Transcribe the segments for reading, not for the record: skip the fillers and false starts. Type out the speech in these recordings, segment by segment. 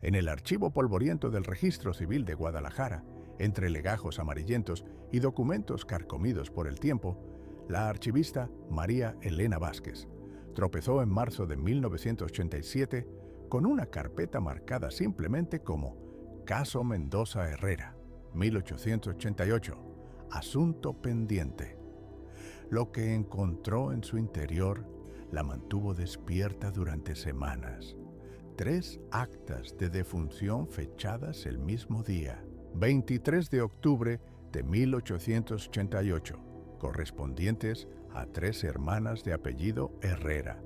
En el archivo polvoriento del Registro Civil de Guadalajara, entre legajos amarillentos y documentos carcomidos por el tiempo, la archivista María Elena Vázquez tropezó en marzo de 1987 con una carpeta marcada simplemente como Caso Mendoza Herrera, 1888, asunto pendiente. Lo que encontró en su interior la mantuvo despierta durante semanas. 3 actas de defunción fechadas el mismo día, 23 de octubre de 1888, correspondientes a 3 hermanas de apellido Herrera,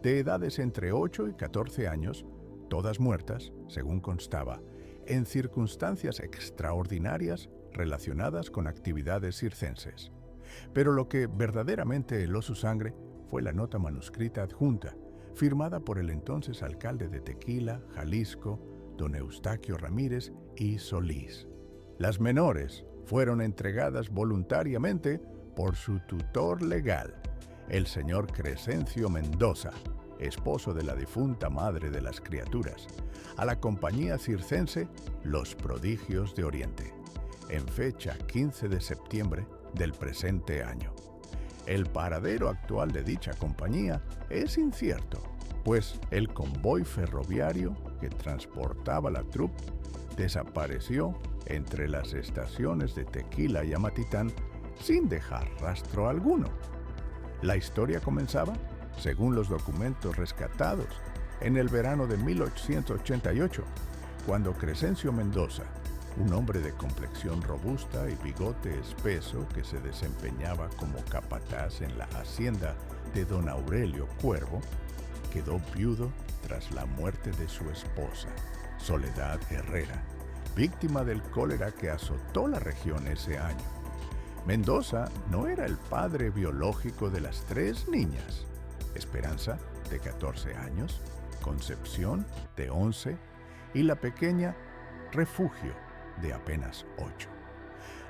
de edades entre 8 y 14 años, todas muertas, según constaba, en circunstancias extraordinarias relacionadas con actividades circenses. Pero lo que verdaderamente heló su sangre fue la nota manuscrita adjunta, firmada por el entonces alcalde de Tequila, Jalisco, don Eustaquio Ramírez y Solís. Las menores fueron entregadas voluntariamente por su tutor legal, el señor Crescencio Mendoza, esposo de la difunta madre de las criaturas, a la compañía circense Los Prodigios de Oriente, en fecha 15 de septiembre del presente año. El paradero actual de dicha compañía es incierto, pues el convoy ferroviario que transportaba la troupe desapareció entre las estaciones de Tequila y Amatitán sin dejar rastro alguno. La historia comenzaba, según los documentos rescatados, en el verano de 1888, cuando Crescencio Mendoza, un hombre de complexión robusta y bigote espeso que se desempeñaba como capataz en la hacienda de don Aurelio Cuervo, quedó viudo tras la muerte de su esposa, Soledad Herrera, víctima del cólera que azotó la región ese año. Mendoza no era el padre biológico de las 3 niñas, Esperanza, de 14 años, Concepción, de 11, y la pequeña Refugio, de apenas 8.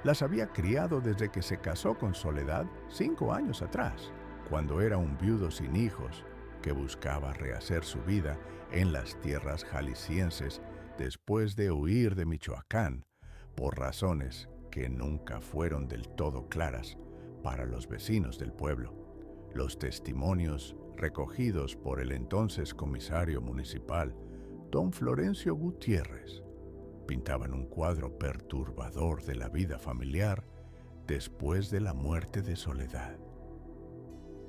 Las había criado desde que se casó con Soledad 5 años atrás, cuando era un viudo sin hijos que buscaba rehacer su vida en las tierras jaliscienses después de huir de Michoacán por razones que nunca fueron del todo claras para los vecinos del pueblo. Los testimonios recogidos por el entonces comisario municipal, don Florencio Gutiérrez, pintaban un cuadro perturbador de la vida familiar después de la muerte de Soledad.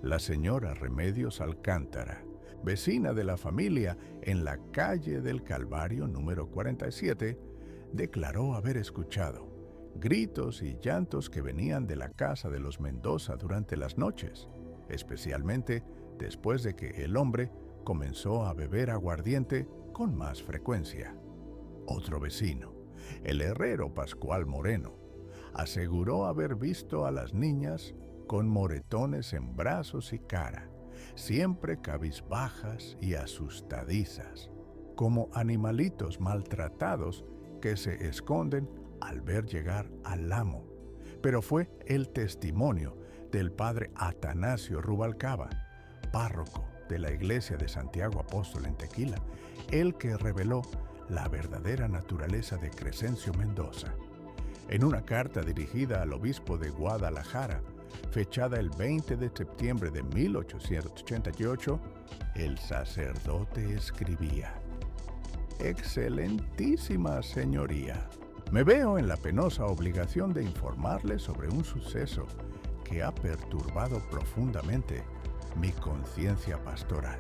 La señora Remedios Alcántara, vecina de la familia en la calle del Calvario número 47, declaró haber escuchado gritos y llantos que venían de la casa de los Mendoza durante las noches, especialmente después de que el hombre comenzó a beber aguardiente con más frecuencia. Otro vecino, el herrero Pascual Moreno, aseguró haber visto a las niñas con moretones en brazos y cara, siempre cabizbajas y asustadizas, como animalitos maltratados que se esconden al ver llegar al amo. Pero fue el testimonio del padre Atanasio Rubalcaba, párroco de la iglesia de Santiago Apóstol en Tequila, el que reveló la verdadera naturaleza de Crescencio Mendoza. En una carta dirigida al obispo de Guadalajara, fechada el 20 de septiembre de 1888, el sacerdote escribía: Excelentísima Señoría, me veo en la penosa obligación de informarle sobre un suceso que ha perturbado profundamente mi conciencia pastoral.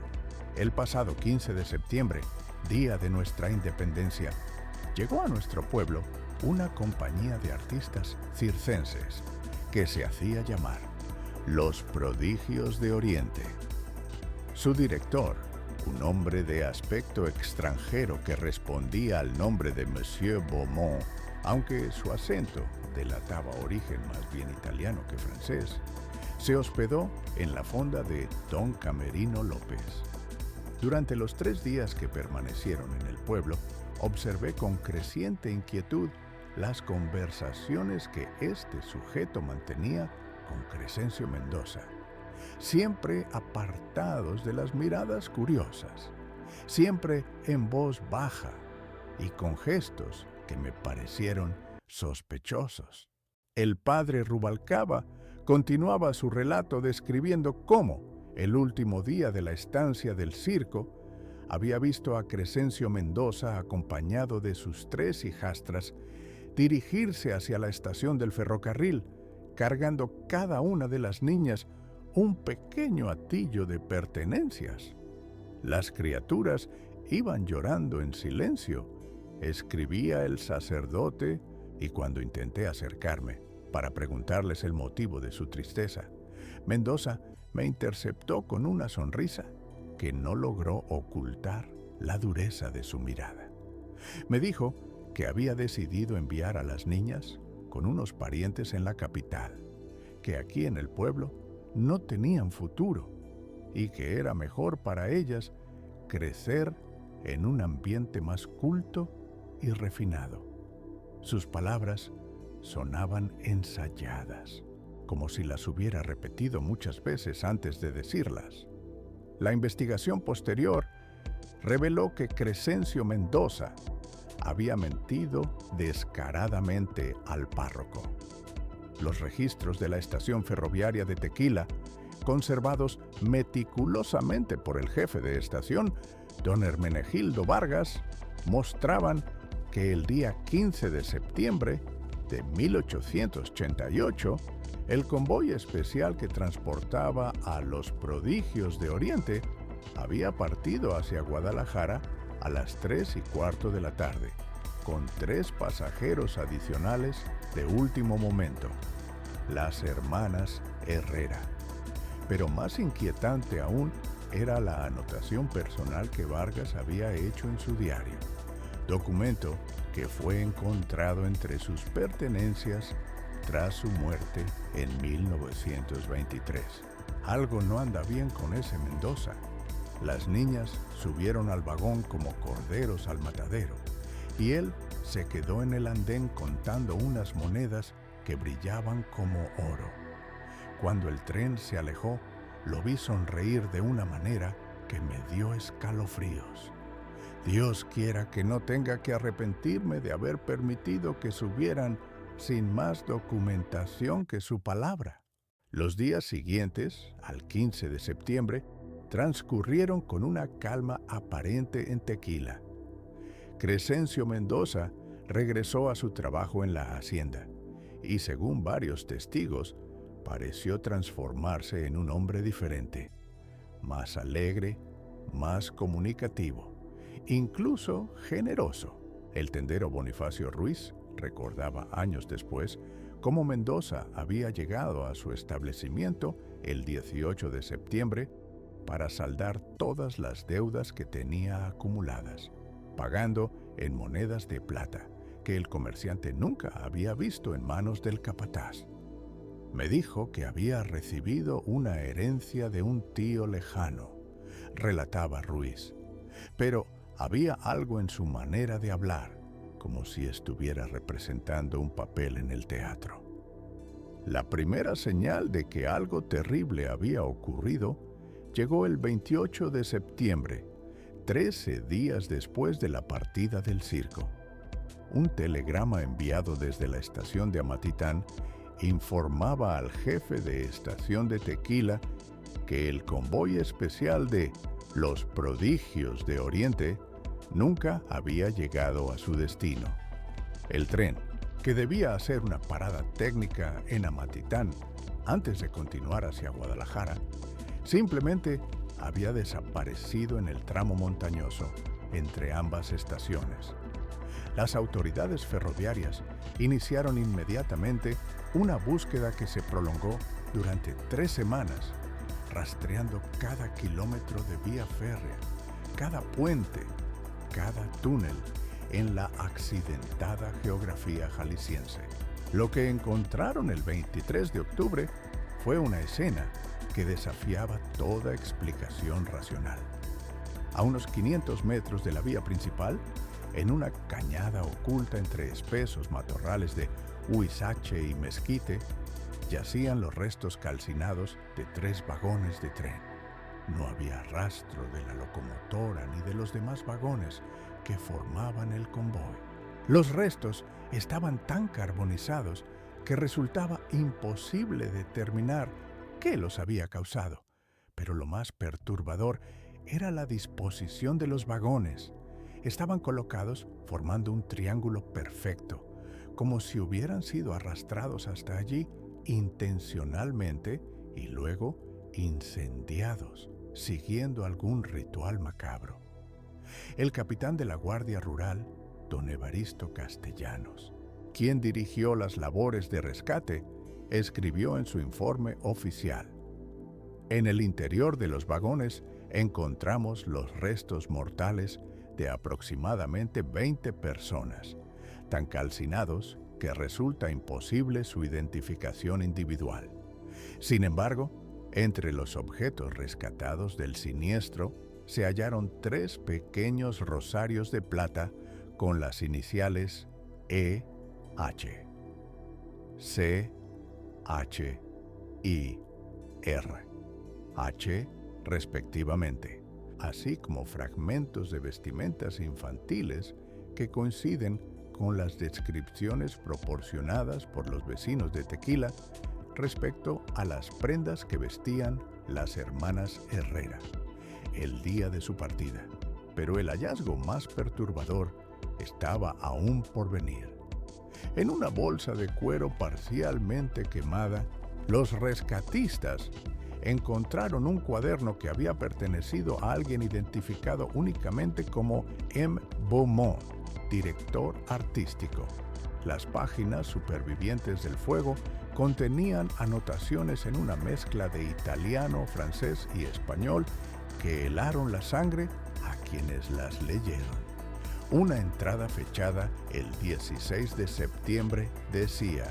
El pasado 15 de septiembre, día de nuestra independencia, llegó a nuestro pueblo una compañía de artistas circenses que se hacía llamar Los Prodigios de Oriente. Su director, un hombre de aspecto extranjero que respondía al nombre de Monsieur Beaumont, aunque su acento delataba origen más bien italiano que francés, se hospedó en la fonda de don Camerino López. Durante los 3 días que permanecieron en el pueblo, observé con creciente inquietud las conversaciones que este sujeto mantenía con Crescencio Mendoza, siempre apartados de las miradas curiosas, siempre en voz baja, y con gestos que me parecieron sospechosos. El padre Rubalcaba continuaba su relato describiendo cómo, el último día de la estancia del circo, había visto a Crescencio Mendoza acompañado de sus 3 hijastras dirigirse hacia la estación del ferrocarril, cargando cada una de las niñas un pequeño atillo de pertenencias. Las criaturas iban llorando en silencio, escribía el sacerdote, y cuando intenté acercarme para preguntarles el motivo de su tristeza, Mendoza me interceptó con una sonrisa que no logró ocultar la dureza de su mirada. Me dijo que había decidido enviar a las niñas con unos parientes en la capital, que aquí en el pueblo no tenían futuro y que era mejor para ellas crecer en un ambiente más culto y refinado. Sus palabras sonaban ensayadas, como si las hubiera repetido muchas veces antes de decirlas. La investigación posterior reveló que Crescencio Mendoza había mentido descaradamente al párroco. Los registros de la estación ferroviaria de Tequila, conservados meticulosamente por el jefe de estación, don Hermenegildo Vargas, mostraban que el día 15 de septiembre de 1888, el convoy especial que transportaba a los Prodigios de Oriente había partido hacia Guadalajara a las 3:15 de la tarde, con 3 pasajeros adicionales de último momento, las hermanas Herrera. Pero más inquietante aún era la anotación personal que Vargas había hecho en su diario, documento que fue encontrado entre sus pertenencias tras su muerte en 1923. Algo no anda bien con ese Mendoza. Las niñas subieron al vagón como corderos al matadero, y él se quedó en el andén contando unas monedas que brillaban como oro. Cuando el tren se alejó, lo vi sonreír de una manera que me dio escalofríos. Dios quiera que no tenga que arrepentirme de haber permitido que subieran sin más documentación que su palabra. Los días siguientes, al 15 de septiembre, transcurrieron con una calma aparente en Tequila. Crescencio Mendoza regresó a su trabajo en la hacienda y, según varios testigos, pareció transformarse en un hombre diferente, más alegre, más comunicativo, incluso generoso. El tendero Bonifacio Ruiz recordaba años después cómo Mendoza había llegado a su establecimiento el 18 de septiembre para saldar todas las deudas que tenía acumuladas, pagando en monedas de plata que el comerciante nunca había visto en manos del capataz. Me dijo que había recibido una herencia de un tío lejano, relataba Ruiz, pero había algo en su manera de hablar, como si estuviera representando un papel en el teatro. La primera señal de que algo terrible había ocurrido llegó el 28 de septiembre, 13 días después de la partida del circo. Un telegrama enviado desde la estación de Amatitán informaba al jefe de estación de Tequila que el convoy especial de los Prodigios de Oriente nunca había llegado a su destino. El tren, que debía hacer una parada técnica en Amatitán antes de continuar hacia Guadalajara, simplemente había desaparecido en el tramo montañoso entre ambas estaciones. Las autoridades ferroviarias iniciaron inmediatamente una búsqueda que se prolongó durante 3 semanas, rastreando cada kilómetro de vía férrea, cada puente, cada túnel en la accidentada geografía jalisciense. Lo que encontraron el 23 de octubre fue una escena que desafiaba toda explicación racional. A unos 500 metros de la vía principal, en una cañada oculta entre espesos matorrales de huizache y mezquite, yacían los restos calcinados de 3 vagones de tren. No había rastro de la locomotora ni de los demás vagones que formaban el convoy. Los restos estaban tan carbonizados que resultaba imposible determinar qué los había causado. Pero lo más perturbador era la disposición de los vagones. Estaban colocados formando un triángulo perfecto, como si hubieran sido arrastrados hasta allí intencionalmente y luego incendiados, siguiendo algún ritual macabro. El capitán de la Guardia Rural, don Evaristo Castellanos, quien dirigió las labores de rescate, escribió en su informe oficial: en el interior de los vagones encontramos los restos mortales de aproximadamente 20 personas, tan calcinados que resulta imposible su identificación individual. Sin embargo, entre los objetos rescatados del siniestro se hallaron 3 pequeños rosarios de plata con las iniciales E.H., C.H. y R.H. respectivamente, así como fragmentos de vestimentas infantiles que coinciden con las descripciones proporcionadas por los vecinos de Tequila respecto a las prendas que vestían las hermanas Herrera el día de su partida. Pero el hallazgo más perturbador estaba aún por venir. En una bolsa de cuero parcialmente quemada, los rescatistas encontraron un cuaderno que había pertenecido a alguien identificado únicamente como M. Beaumont, director artístico. Las páginas supervivientes del fuego contenían anotaciones en una mezcla de italiano, francés y español que helaron la sangre a quienes las leyeron. Una entrada fechada el 16 de septiembre decía: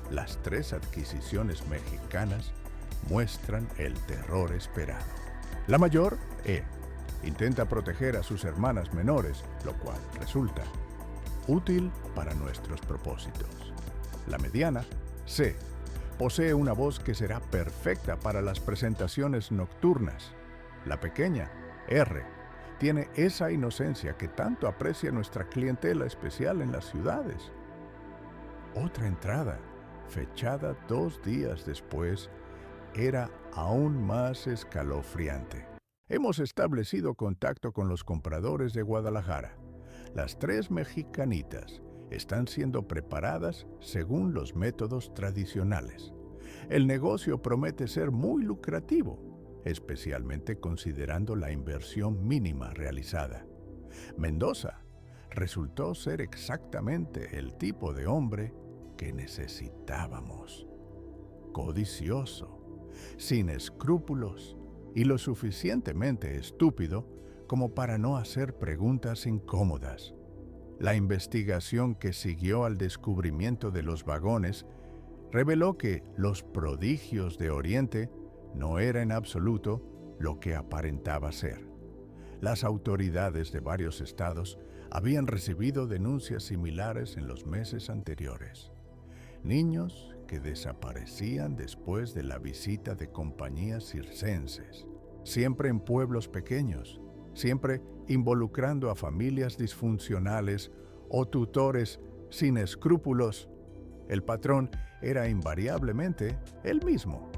las 3 adquisiciones mexicanas muestran el terror esperado. La mayor, E, intenta proteger a sus hermanas menores, lo cual resulta útil para nuestros propósitos. La mediana, C, posee una voz que será perfecta para las presentaciones nocturnas. La pequeña, R, tiene esa inocencia que tanto aprecia nuestra clientela especial en las ciudades. Otra entrada, fechada 2 días después, era aún más escalofriante. Hemos establecido contacto con los compradores de Guadalajara. Las 3 mexicanitas están siendo preparadas según los métodos tradicionales. El negocio promete ser muy lucrativo, especialmente considerando la inversión mínima realizada. Mendoza resultó ser exactamente el tipo de hombre que necesitábamos. Codicioso, sin escrúpulos y lo suficientemente estúpido como para no hacer preguntas incómodas. La investigación que siguió al descubrimiento de los vagones reveló que los prodigios de Oriente no era en absoluto lo que aparentaba ser. Las autoridades de varios estados habían recibido denuncias similares en los meses anteriores. Niños que desaparecían después de la visita de compañías circenses, siempre en pueblos pequeños, siempre involucrando a familias disfuncionales o tutores sin escrúpulos. El patrón era invariablemente el mismo.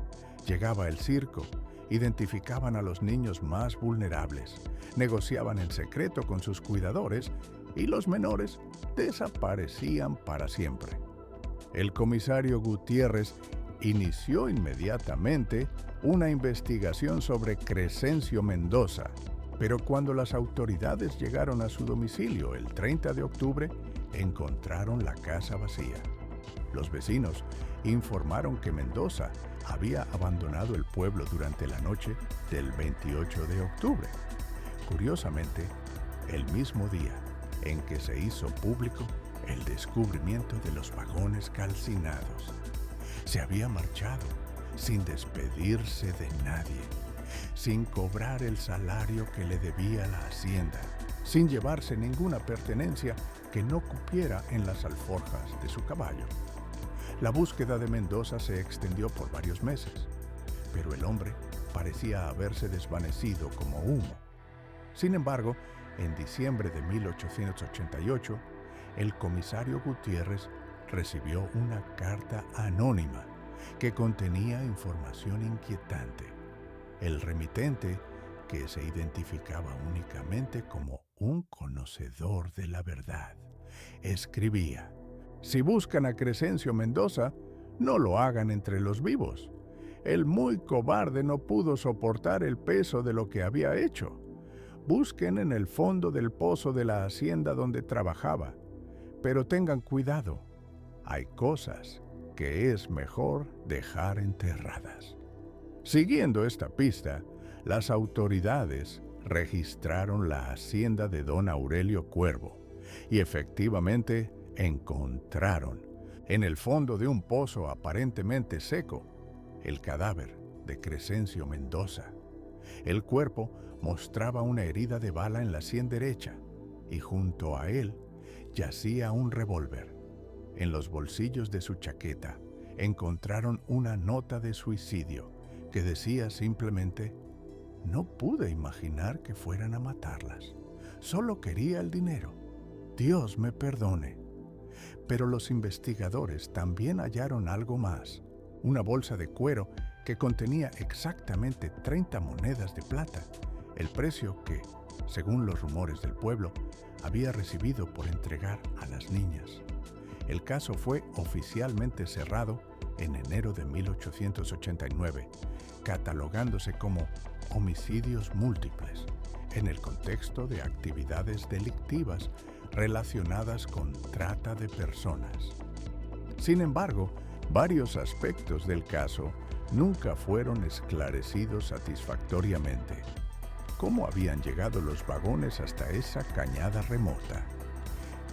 Llegaba el circo, identificaban a los niños más vulnerables, negociaban en secreto con sus cuidadores y los menores desaparecían para siempre. El comisario Gutiérrez inició inmediatamente una investigación sobre Crescencio Mendoza, pero cuando las autoridades llegaron a su domicilio el 30 de octubre, encontraron la casa vacía. Los vecinos informaron que Mendoza había abandonado el pueblo durante la noche del 28 de octubre. Curiosamente, el mismo día en que se hizo público el descubrimiento de los vagones calcinados. Se había marchado sin despedirse de nadie, sin cobrar el salario que le debía la hacienda, sin llevarse ninguna pertenencia que no cupiera en las alforjas de su caballo. La búsqueda de Mendoza se extendió por varios meses, pero el hombre parecía haberse desvanecido como humo. Sin embargo, En diciembre de 1888, el comisario Gutiérrez recibió una carta anónima que contenía información inquietante. El remitente, que se identificaba únicamente como un conocedor de la verdad, escribía: «Si buscan a Crescencio Mendoza, no lo hagan entre los vivos. El muy cobarde no pudo soportar el peso de lo que había hecho. Busquen en el fondo del pozo de la hacienda donde trabajaba, pero tengan cuidado. Hay cosas que es mejor dejar enterradas». Siguiendo esta pista, las autoridades registraron la hacienda de don Aurelio Cuervo y efectivamente encontraron, en el fondo de un pozo aparentemente seco, el cadáver de Crescencio Mendoza. El cuerpo mostraba una herida de bala en la sien derecha y junto a él yacía un revólver. En los bolsillos de su chaqueta encontraron una nota de suicidio que decía simplemente: «No pude imaginar que fueran a matarlas. Solo quería el dinero. Dios me perdone». Pero los investigadores también hallaron algo más: una bolsa de cuero que contenía exactamente 30 monedas de plata, el precio que, según los rumores del pueblo, había recibido por entregar a las niñas. El caso fue oficialmente cerrado en enero de 1889, catalogándose como homicidios múltiples, en el contexto de actividades delictivas relacionadas con trata de personas. Sin embargo, varios aspectos del caso nunca fueron esclarecidos satisfactoriamente. ¿Cómo habían llegado los vagones hasta esa cañada remota?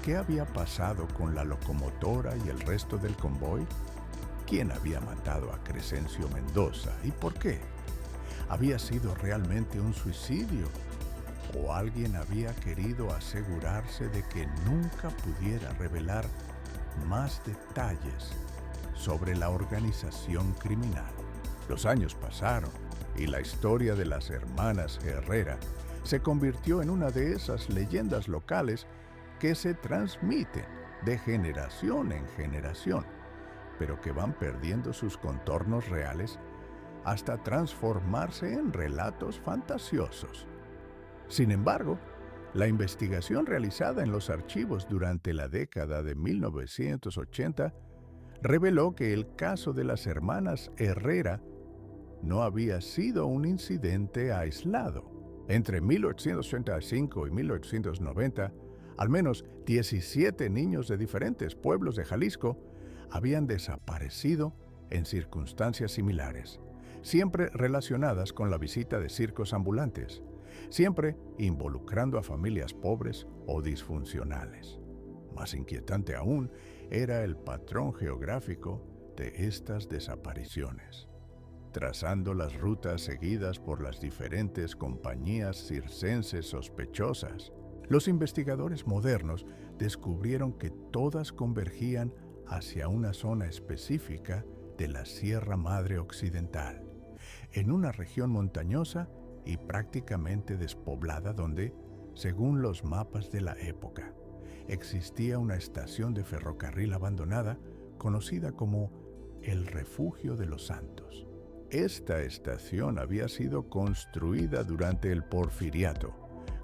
¿Qué había pasado con la locomotora y el resto del convoy? ¿Quién había matado a Crescencio Mendoza y por qué? ¿Había sido realmente un suicidio? ¿O alguien había querido asegurarse de que nunca pudiera revelar más detalles sobre la organización criminal? Los años pasaron y la historia de las hermanas Herrera se convirtió en una de esas leyendas locales que se transmiten de generación en generación, pero que van perdiendo sus contornos reales hasta transformarse en relatos fantasiosos. Sin embargo, la investigación realizada en los archivos durante la década de 1980 reveló que el caso de las hermanas Herrera no había sido un incidente aislado. Entre 1885 y 1890, al menos 17 niños de diferentes pueblos de Jalisco habían desaparecido en circunstancias similares, siempre relacionadas con la visita de circos ambulantes, siempre involucrando a familias pobres o disfuncionales. Más inquietante aún era el patrón geográfico de estas desapariciones. Trazando las rutas seguidas por las diferentes compañías circenses sospechosas, los investigadores modernos descubrieron que todas convergían hacia una zona específica de la Sierra Madre Occidental, en una región montañosa y prácticamente despoblada donde, según los mapas de la época, existía una estación de ferrocarril abandonada conocida como el Refugio de los Santos. Esta estación había sido construida durante el Porfiriato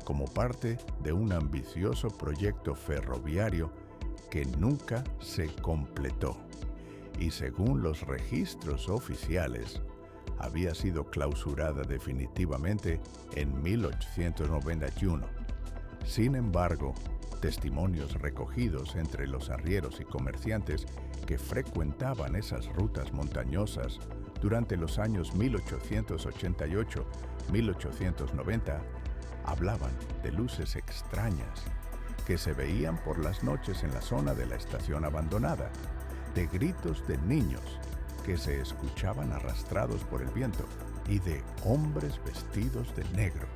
como parte de un ambicioso proyecto ferroviario que nunca se completó y, según los registros oficiales, había sido clausurada definitivamente en 1891. Sin embargo, testimonios recogidos entre los arrieros y comerciantes que frecuentaban esas rutas montañosas durante los años 1888-1890 hablaban de luces extrañas que se veían por las noches en la zona de la estación abandonada, de gritos de niños que se escuchaban arrastrados por el viento y de hombres vestidos de negro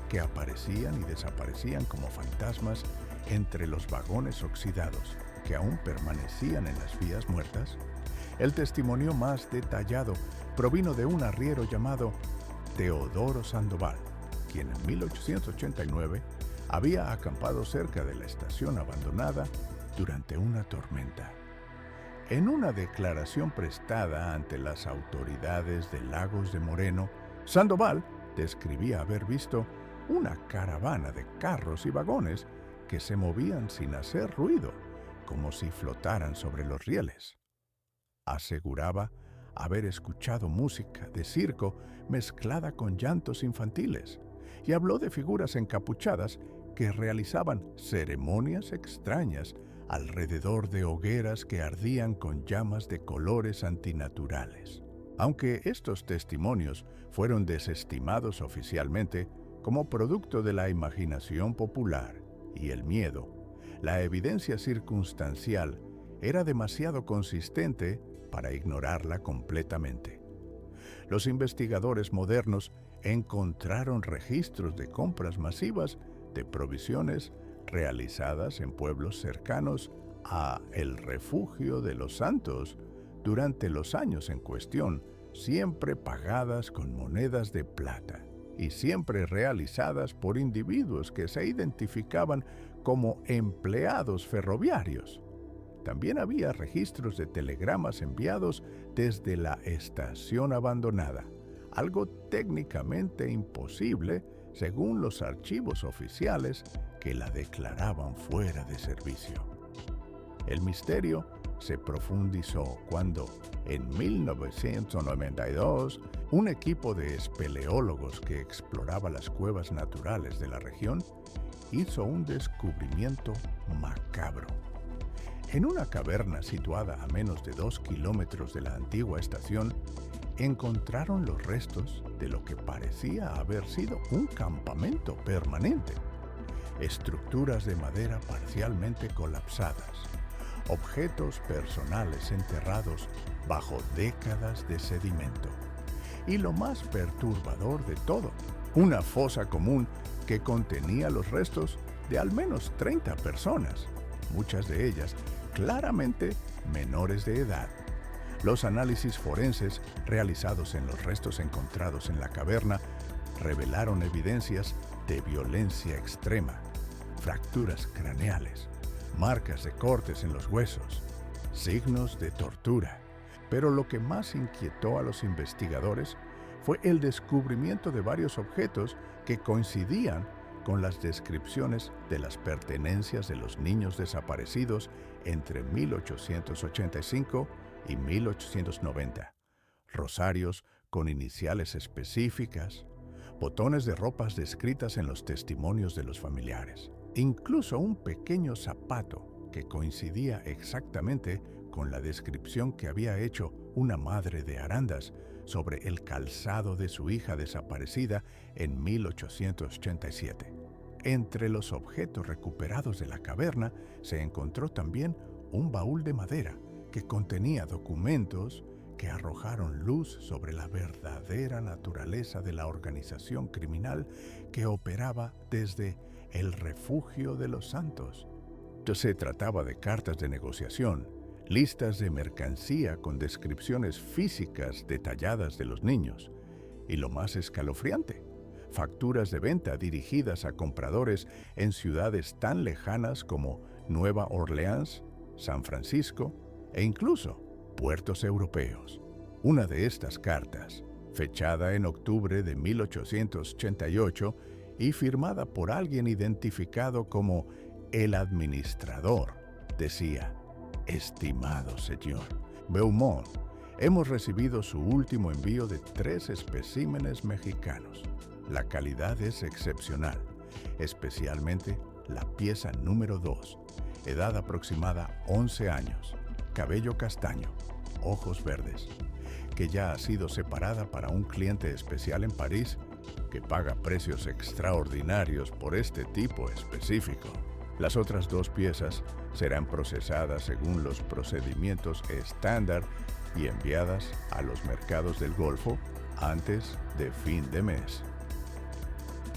que aparecían y desaparecían como fantasmas entre los vagones oxidados que aún permanecían en las vías muertas. El testimonio más detallado provino de un arriero llamado Teodoro Sandoval, quien en 1889 había acampado cerca de la estación abandonada durante una tormenta. En una declaración prestada ante las autoridades de Lagos de Moreno, Sandoval describía haber visto una caravana de carros y vagones que se movían sin hacer ruido, como si flotaran sobre los rieles. Aseguraba haber escuchado música de circo mezclada con llantos infantiles y habló de figuras encapuchadas que realizaban ceremonias extrañas alrededor de hogueras que ardían con llamas de colores antinaturales. Aunque estos testimonios fueron desestimados oficialmente como producto de la imaginación popular y el miedo, la evidencia circunstancial era demasiado consistente para ignorarla completamente. Los investigadores modernos encontraron registros de compras masivas de provisiones realizadas en pueblos cercanos a el Refugio de los Santos durante los años en cuestión, siempre pagadas con monedas de plata y siempre realizadas por individuos que se identificaban como empleados ferroviarios. También había registros de telegramas enviados desde la estación abandonada, algo técnicamente imposible según los archivos oficiales que la declaraban fuera de servicio. El misterio se profundizó cuando, en 1992, un equipo de espeleólogos que exploraba las cuevas naturales de la región hizo un descubrimiento macabro. En una caverna situada a menos de 2 kilómetros de la antigua estación, encontraron los restos de lo que parecía haber sido un campamento permanente. Estructuras de madera parcialmente colapsadas, objetos personales enterrados bajo décadas de sedimento. Y lo más perturbador de todo, una fosa común que contenía los restos de al menos 30 personas, muchas de ellas claramente menores de edad. Los análisis forenses realizados en los restos encontrados en la caverna revelaron evidencias de violencia extrema, fracturas craneales, marcas de cortes en los huesos, signos de tortura. Pero lo que más inquietó a los investigadores fue el descubrimiento de varios objetos que coincidían con las descripciones de las pertenencias de los niños desaparecidos entre 1885 y 1890. Rosarios con iniciales específicas, botones de ropas descritas en los testimonios de los familiares, incluso un pequeño zapato que coincidía exactamente con la descripción que había hecho una madre de Arandas sobre el calzado de su hija desaparecida en 1887. Entre los objetos recuperados de la caverna se encontró también un baúl de madera que contenía documentos que arrojaron luz sobre la verdadera naturaleza de la organización criminal que operaba desde el Refugio de los Santos. Se trataba de cartas de negociación, listas de mercancía con descripciones físicas detalladas de los niños, y lo más escalofriante, facturas de venta dirigidas a compradores en ciudades tan lejanas como Nueva Orleans, San Francisco e incluso puertos europeos. Una de estas cartas, fechada en octubre de 1888 y firmada por alguien identificado como el administrador, decía: «Estimado señor Beaumont, hemos recibido su último envío de 3 especímenes mexicanos. La calidad es excepcional, especialmente la pieza número 2, edad aproximada 11 años, cabello castaño, ojos verdes, que ya ha sido separada para un cliente especial en París que paga precios extraordinarios por este tipo específico. Las otras 2 piezas serán procesadas según los procedimientos estándar y enviadas a los mercados del Golfo antes de fin de mes».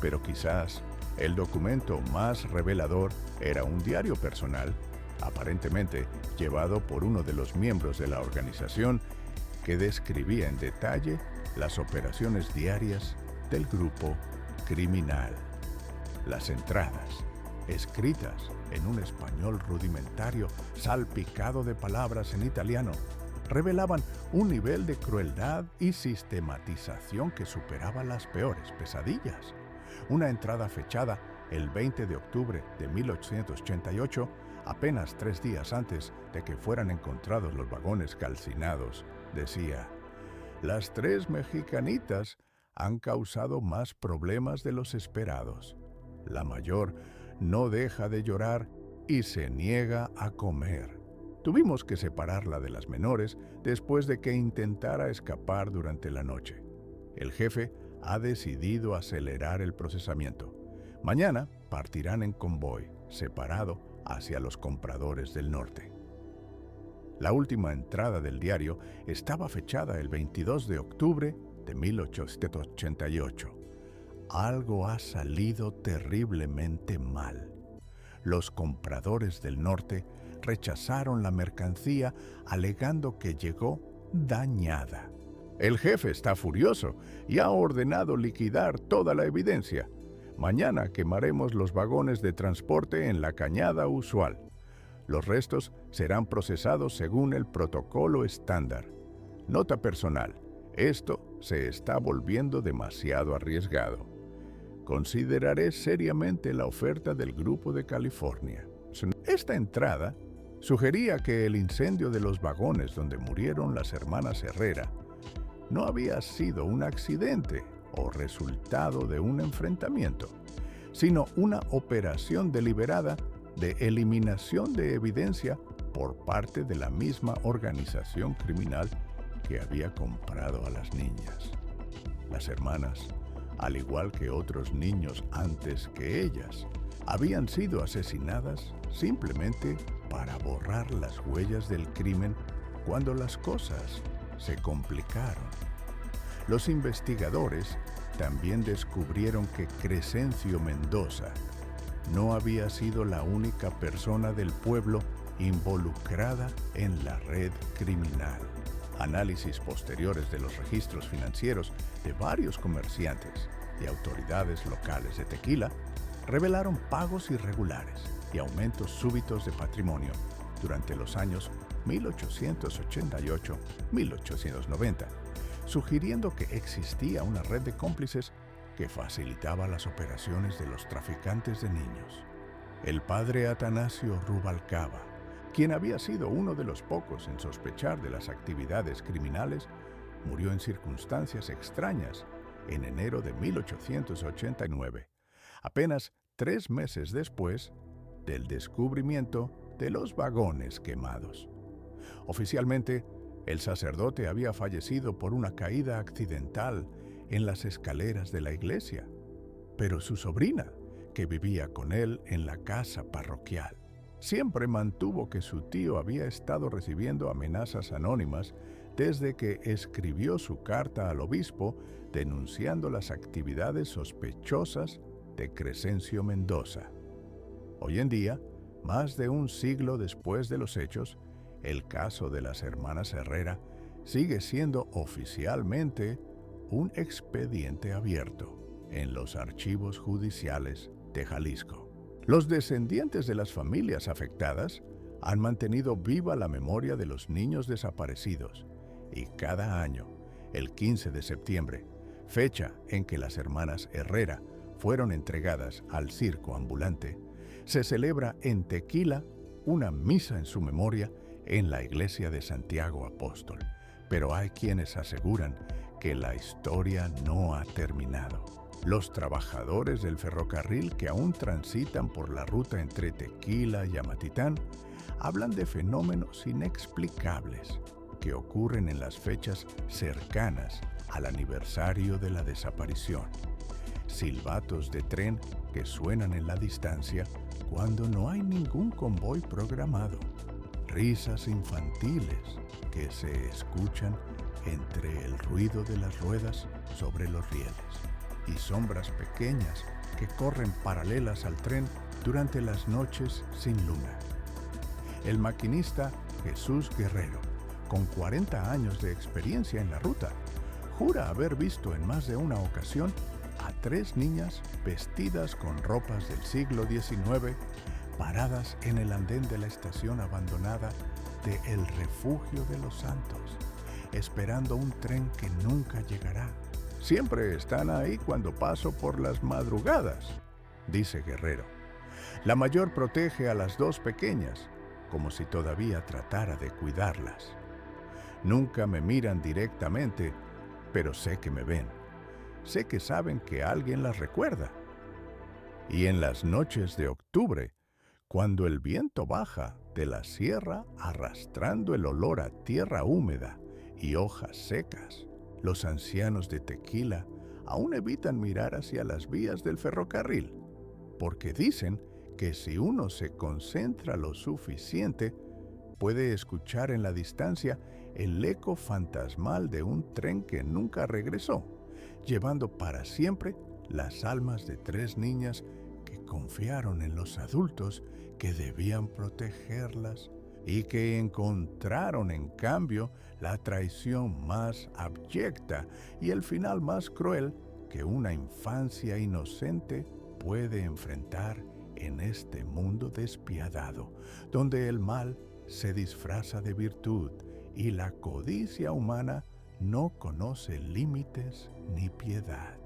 Pero quizás el documento más revelador era un diario personal, aparentemente llevado por uno de los miembros de la organización, que describía en detalle las operaciones diarias del grupo criminal. Las entradas, escritas en un español rudimentario salpicado de palabras en italiano, revelaban un nivel de crueldad y sistematización que superaba las peores pesadillas. Una entrada fechada el 20 de octubre de 1888, apenas 3 días antes de que fueran encontrados los vagones calcinados, decía: «Las 3 mexicanitas han causado más problemas de los esperados. La mayor no deja de llorar y se niega a comer. Tuvimos que separarla de las menores después de que intentara escapar durante la noche. El jefe ha decidido acelerar el procesamiento. Mañana partirán en convoy, separado hacia los compradores del norte». La última entrada del diario estaba fechada el 22 de octubre de 1888. Algo ha salido terriblemente mal. Los compradores del norte rechazaron la mercancía alegando que llegó dañada. El jefe está furioso y ha ordenado liquidar toda la evidencia. Mañana quemaremos los vagones de transporte en la cañada usual. Los restos serán procesados según el protocolo estándar. Nota personal: esto se está volviendo demasiado arriesgado. Consideraré seriamente la oferta del Grupo de California. Esta entrada sugería que el incendio de los vagones donde murieron las hermanas Herrera no había sido un accidente o resultado de un enfrentamiento, sino una operación deliberada de eliminación de evidencia por parte de la misma organización criminal que había comprado a las niñas. Las hermanas, al igual que otros niños antes que ellas, habían sido asesinadas simplemente para borrar las huellas del crimen cuando las cosas se complicaron. Los investigadores también descubrieron que Crescencio Mendoza no había sido la única persona del pueblo involucrada en la red criminal. Análisis posteriores de los registros financieros de varios comerciantes y autoridades locales de Tequila revelaron pagos irregulares y aumentos súbitos de patrimonio durante los años 1888-1890, sugiriendo que existía una red de cómplices que facilitaba las operaciones de los traficantes de niños. El padre Atanasio Rubalcaba, quien había sido uno de los pocos en sospechar de las actividades criminales, murió en circunstancias extrañas en enero de 1889, apenas 3 meses después del descubrimiento de los vagones quemados. Oficialmente, el sacerdote había fallecido por una caída accidental en las escaleras de la iglesia, pero su sobrina, que vivía con él en la casa parroquial, siempre mantuvo que su tío había estado recibiendo amenazas anónimas desde que escribió su carta al obispo denunciando las actividades sospechosas de Crescencio Mendoza. Hoy en día, más de un siglo después de los hechos, el caso de las hermanas Herrera sigue siendo oficialmente un expediente abierto en los archivos judiciales de Jalisco. Los descendientes de las familias afectadas han mantenido viva la memoria de los niños desaparecidos y cada año, el 15 de septiembre, fecha en que las hermanas Herrera fueron entregadas al circo ambulante, se celebra en Tequila una misa en su memoria en la iglesia de Santiago Apóstol. Pero hay quienes aseguran que la historia no ha terminado. Los trabajadores del ferrocarril que aún transitan por la ruta entre Tequila y Amatitán hablan de fenómenos inexplicables que ocurren en las fechas cercanas al aniversario de la desaparición. Silbatos de tren que suenan en la distancia cuando no hay ningún convoy programado. Risas infantiles que se escuchan entre el ruido de las ruedas sobre los rieles y sombras pequeñas que corren paralelas al tren durante las noches sin luna. El maquinista Jesús Guerrero, con 40 años de experiencia en la ruta, jura haber visto en más de una ocasión a 3 niñas vestidas con ropas del siglo XIX, paradas en el andén de la estación abandonada de El Refugio de los Santos, esperando un tren que nunca llegará. Siempre están ahí cuando paso por las madrugadas, dice Guerrero. La mayor protege a las 2 pequeñas, como si todavía tratara de cuidarlas. Nunca me miran directamente, pero sé que me ven. Sé que saben que alguien las recuerda. Y en las noches de octubre, cuando el viento baja de la sierra arrastrando el olor a tierra húmeda y hojas secas, los ancianos de Tequila aún evitan mirar hacia las vías del ferrocarril, porque dicen que si uno se concentra lo suficiente, puede escuchar en la distancia el eco fantasmal de un tren que nunca regresó, llevando para siempre las almas de 3 niñas que confiaron en los adultos que debían protegerlas y que encontraron en cambio la traición más abyecta y el final más cruel que una infancia inocente puede enfrentar en este mundo despiadado, donde el mal se disfraza de virtud y la codicia humana no conoce límites ni piedad.